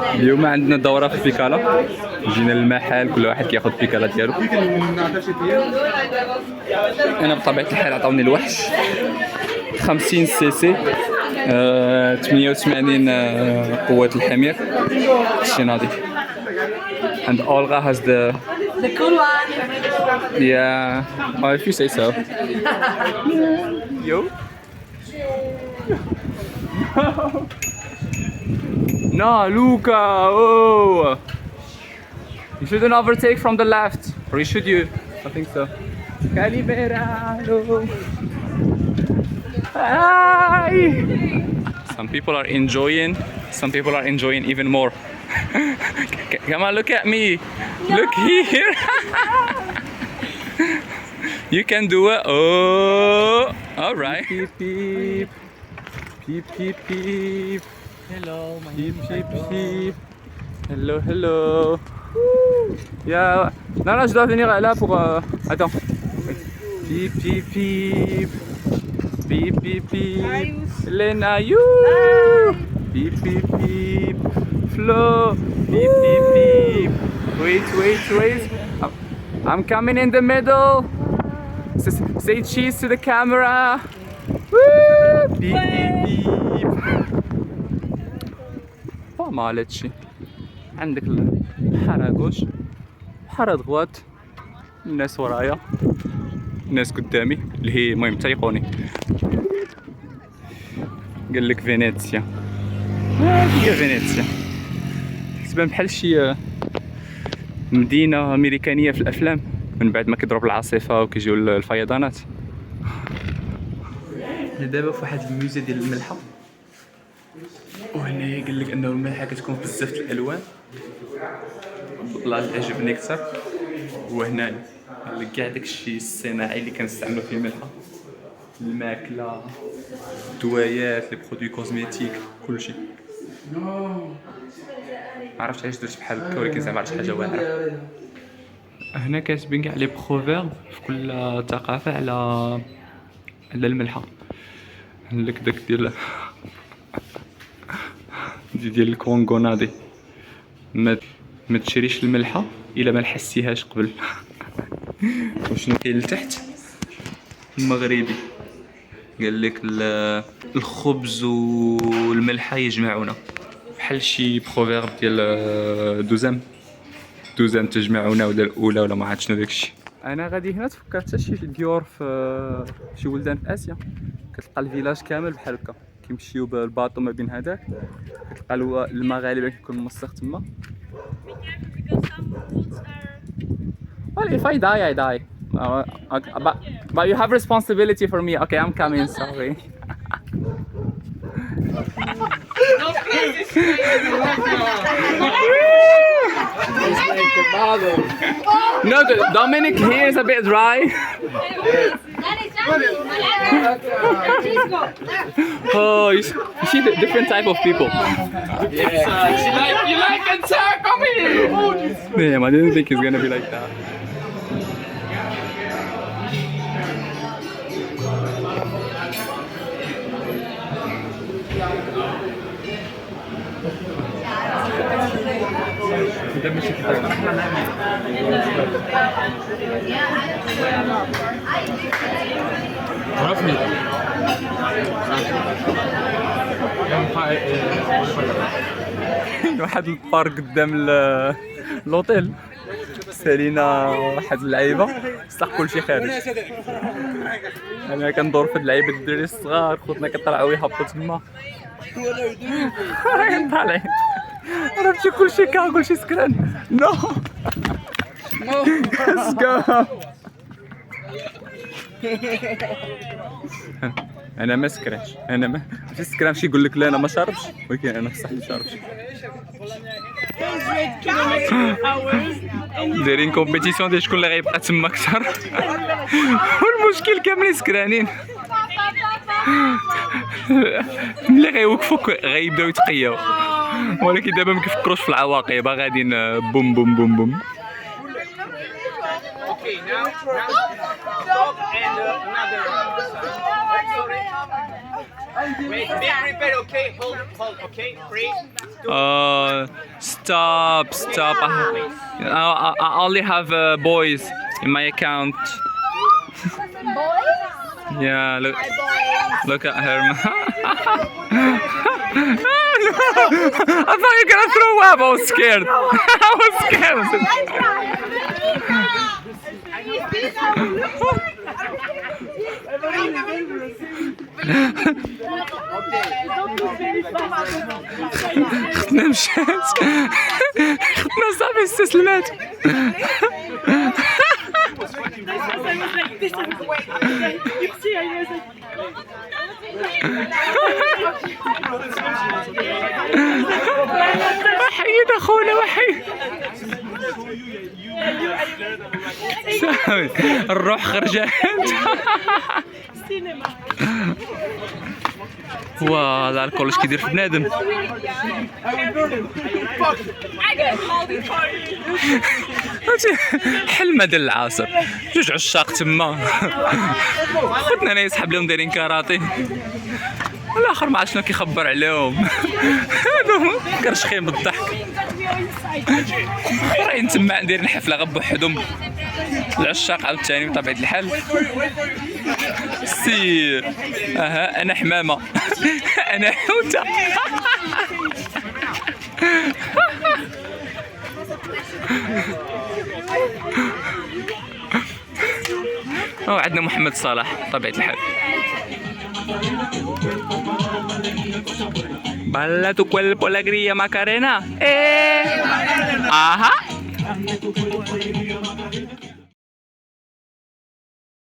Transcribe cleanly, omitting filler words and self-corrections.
اليوم عندنا دورة في بيكالا، جينا للمحل كل واحد كياخد بيكالا ديالو. انا بطبيعة الحال عطاوني الوحش 50 سي سي 88 قوة الحمير. شي ناضي. And Olga has the cool one. Yeah, well, if you say so. Yo. No, Luca. Oh. You shouldn't overtake from the left, or should you? I think so. Caliberado. Hi. Some people are enjoying. Some people are enjoying even more. Come on, look at me. Look here. You can do it. Oh, all right. Peep, peep, peep, peep, peep. Hello, my Peep, name is peep, Michael. peep. Hello, hello. Yeah. Non, non, je dois venir là pour. Attends. Peep, peep, peep. Peep, peep, peep. Lena, you. Peep, peep, peep. Flo. Peep, peep, peep. Wait, wait, wait. I'm coming in the middle. Say cheese to the camera. Woo! Beep, beep, beep. pas mal هادشي. عندك البحر غوش، بحر غوات، الناس ورايا، الناس قدامي اللي هي المهم تيقوني. قال لك فينيسيا. هي فينيسيا. تبان بحال شي مدينة أمريكانية في الأفلام من بعد ما كيضرب العاصفة وكيجيو الفيضانات. دابا في واحد الموزي ديال الملحة، وهنايا قال لك انه الملحة كتكون بزاف الالوان. والله اللي عجبني اكثر هو هنايا قال لك كاع داكشي الصناعي اللي كنستعملو في الملحة، الماكلة، الدوايات، لي برودوي كوزميتيك، كلشي. معرفتش علاش درت بحال هكا، ولكن زعما شي حاجة واعرة. هنا كاتبين كاع لي بروفيرب في كل ثقافة على الملحة. عندك داك ديال الكونغو ناضي، ما تشريش الملحة الا ما لحستيهاش قبل. وشنو كاين لتحت؟ المغربي قال لك الخبز والملحة يجمعونا، بحال شي بروفيرب ديال دوزام تجمعونا ولا الاولى ولا ما عرفت شنو داكشي. انا غادي هنا تفكرت شي ديور في شي بلدان في اسيا، كتلقى الفيلاج كامل بحال هكا، كيمشيو بالباطو ما بين هذاك، كتلقى الماء غالبا كيكون موسخ تما. Well, if I die, I die. Okay, but you have responsibility for me. Okay, I'm coming. Sorry. No, Dominic here is a bit dry. Oh, you see the different type of people. You like attack? Come here. Damn, I didn't think it's gonna be like that. عرفني. واحد البارك قدام لوطيل، سالينا واحد اللعيبه بصح كلشي خارج. انا كندور في اللعيبه الدراري الصغار، خوتنا كيطلعوا يهبطوا تما طالعين. عرفتي كلشي كلشي سكران. نو سكام. انا ما سكرانش، انا ما ماشي سكران. شي يقول لك لا انا ما شاربش، ولكن انا بصح ما شاربش. دايرين كومبيتيسيون ديال شكون اللي غيبقى تما اكثر. والمشكل كاملين سكرانين. ملي غيوقفوك غيبداو يتقياو، ولكن دابا ما كيفكروش في العواقب، غاديين بوم بوم بوم بوم. Okay, now stop and another. Sorry. Wait, be prepared, okay? Hold, okay? 3, 2, Stop. I only have boys in my account. Yeah, look at her. I thought you were gonna throw up. I was scared. I was scared. اختنا مشات. اختنا صافي استسلمات. وحيد اخونا وحيد. صافي الروح خرجت. واه هذا الكل اش كيدير في بنادم. حلمه ديال العصر، جوج عشاق تما. خوتنا انا يسحب لهم دايرين كاراتي، الاخر ما عرف شنو كيخبر عليهم. هادو كرشخين بالضحك. راين تما دايرين حفله غير بوحدهم العشاق عاوتاني بطبيعة الحال. سير اها انا حمامه. انا حوته. عندنا محمد صلاح بطبيعة الحال. Balla tu cuerpo alegría Macarena. Ajá.